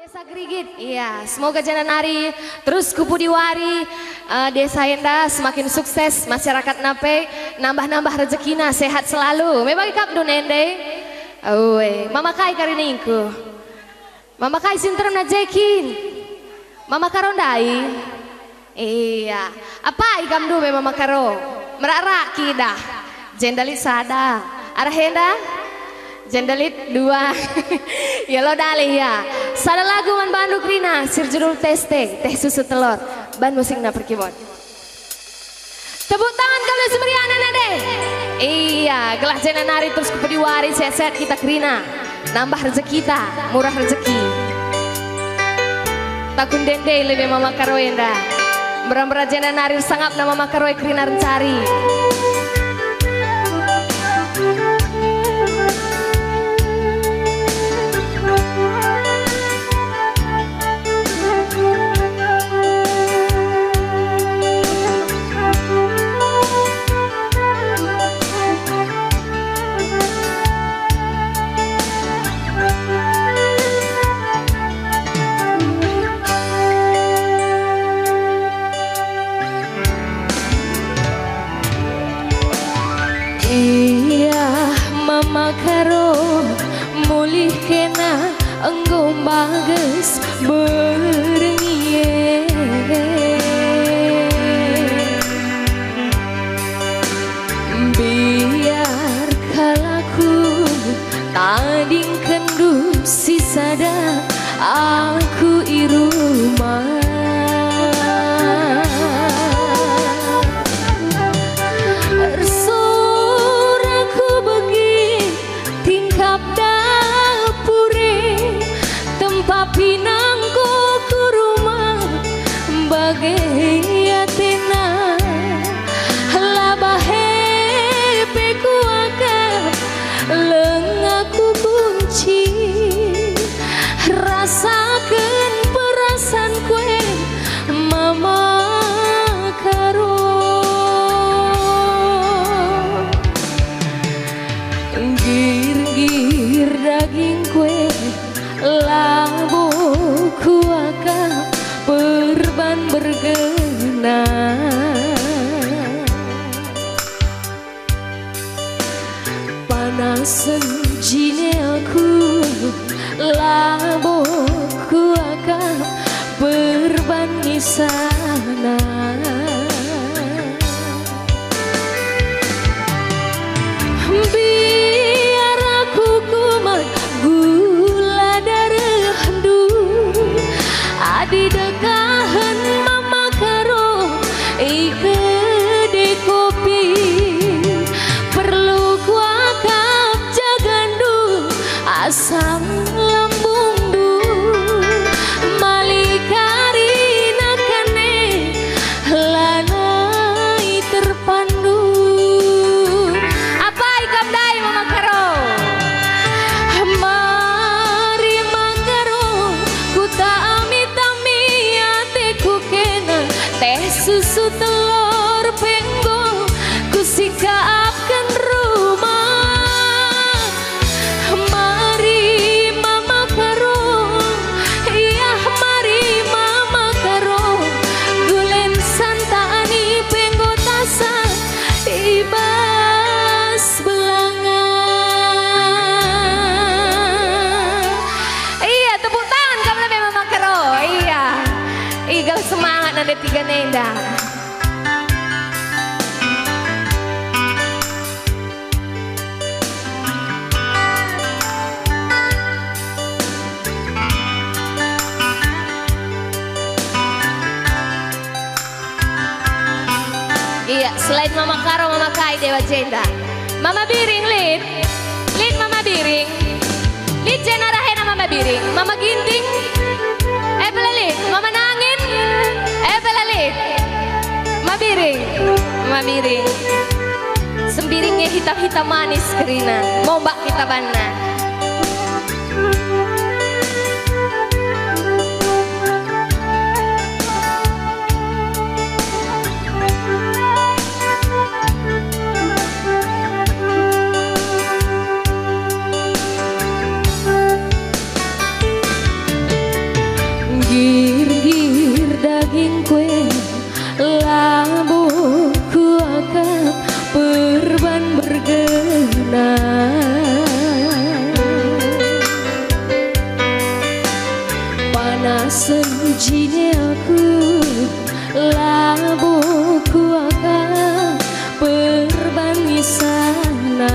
Desa Grigit, iya. Semoga Jananari terus kupu diwari, desa Enda semakin sukses, masyarakat nape nambah-nambah rezekina, sehat selalu. Memang ikap dunende. Mama kai kariningku. Mama kai sinterem najekin. Mama karondai. Iya. Apa ikam du mama karo? Merak kidah. Jendalit sada. Arahenda? Jendelit 2. Ya lo dalih ya. Sada lagu man Bandung Rina sir judul teh susu telur ban musikna perkibon. Tepuk tangan kalau semerianan ade. Iya, gelah Jananari terus kepediwari sehat kita Rina. Nambah rezeki kita, murah rezeki. Takun dende lebih mama karoenda. Beram-beram Jananari sangap nama mama karoe Rina rencari. Iya mama karo mulih kena enggo bagus berengie biar kalaku tading kendu sisada aku irumah pinangku ku rumah bagai yatina labahe peku akap lengaku kunci rasakan perasaan kue mama karo gir-gir daging kue labu kuaka perban bergena panas jine aku labu kuaka perban nisana biar aku kumat di dekahan mama karo ikede kopi perlu kuakap jagandu asam lambung du malikari nakane lanai terpandu apa ikam dai mama karo mari mangkaro ku tak teh susu telur penggo kusikaapkan rumah mari mama karo iya mari mama karo gulen santani penggo tasa ibas belangan iya tepuk tangan kamu lebih mama karo iya igal semangat ada 3 nenda. Iya, selain mama karo, mama kai dewa jenda. Mama biring lid mama biring, lid jenarahena mama biring, mama ginting, lid, mama nangin, lid, mama biring, sembiringnya hitam-hitam manis kerina, mombak kita bana. Gir-gir daging kue labu kuakap perban bergena. Panas senjine aku labu kuakap perban misana.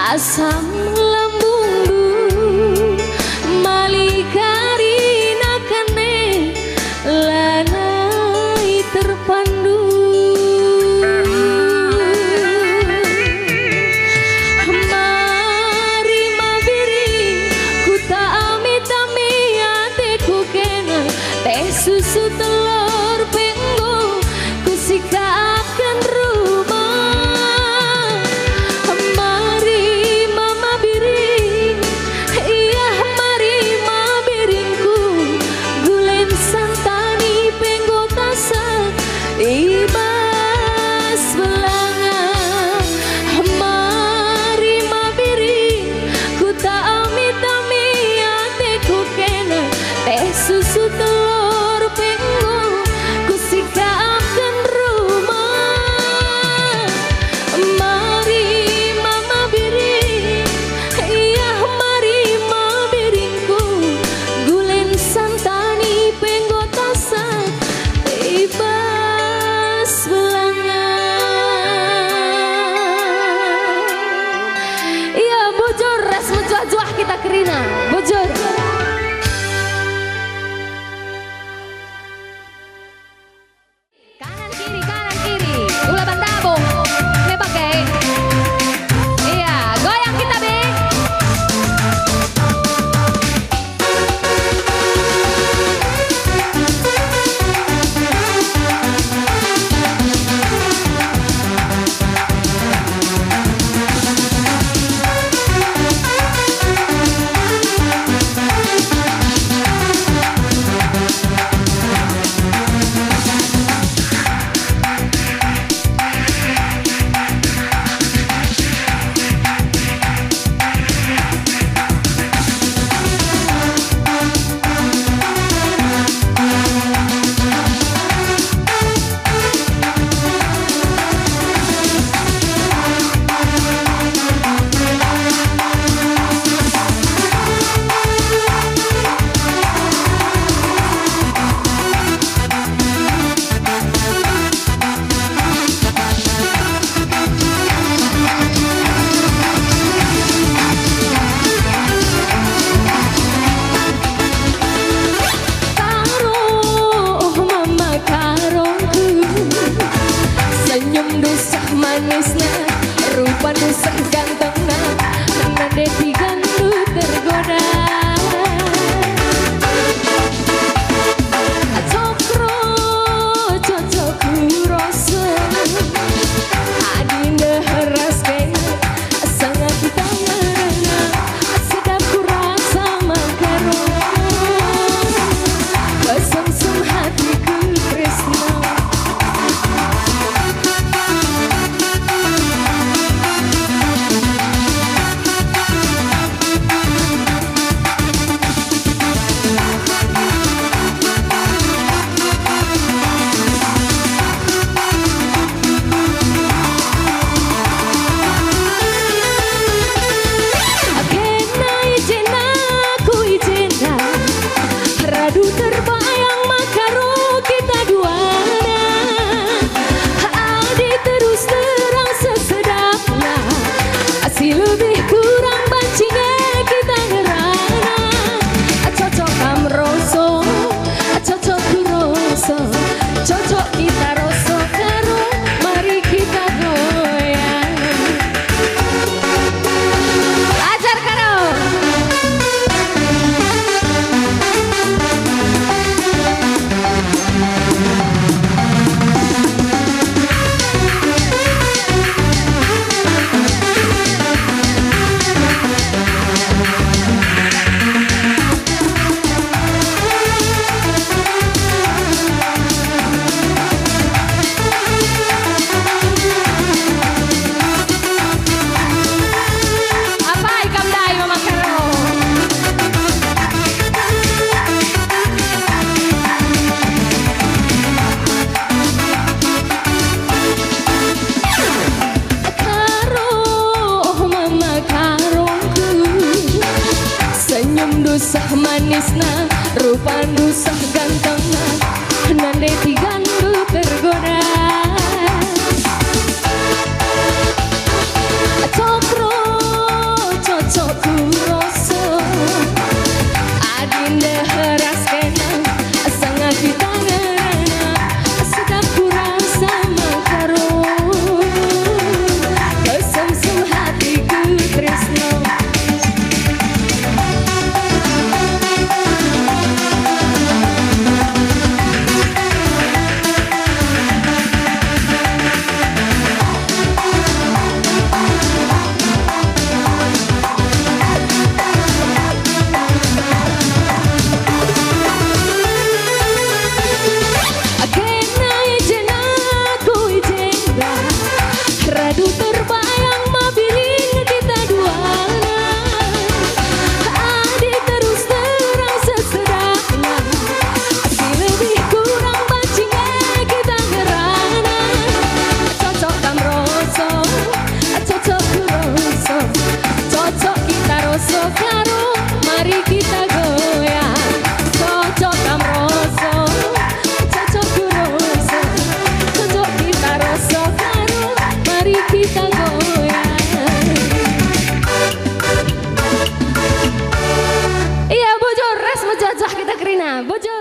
Asam lambung du malikari nakane lanai terpandu. Mari mabiri ku tak amit-ami hatiku kena teh susu telur penggo ku sikapkan rumah. Ibas belangan mari mabiri ku tak amit-ami hatiku kena teh susu telur penggo ku sikapkan rumah. Mari mama biri iya mari mabiringku gulen santani penggo tasak ibas iya bujur res menjuah-juah kita kerina bujur. Kanan kiri ulah bandabung ne pakai iya goyang kita be. Manisnya rupa nusa gantengnya nade digantu tergoda cokro cocok rasa adinda ras kena sangat kita ngarana sedap kurasa makaro kesemsem hatiku tresna. Radu terbayang makaro kita duana adik terus terang sesedapnya asih lebih kurang bancinya kita ngerana cocok kamroso cocok kuroso cocok kita roso karo mari kita goyang ajar karo. tresna rupan dusah ganteng nande tigandu tergoda cokro cocok kuroso adinda heras kena sangat kita ngerana sedap kurasa mengkaru kesemsem hatiku tresno radu terbayang mabiring kita duana adik terus terang sesedana si lebih kurang bacingnya kita ngerana cocok kamroso cocok kuroso cocok kita roso karo mari kita goyang cocok kamroso cocok kuroso cocok kita roso karo mari kita goyang. Iya bojo res menjajah kita kerina bojo.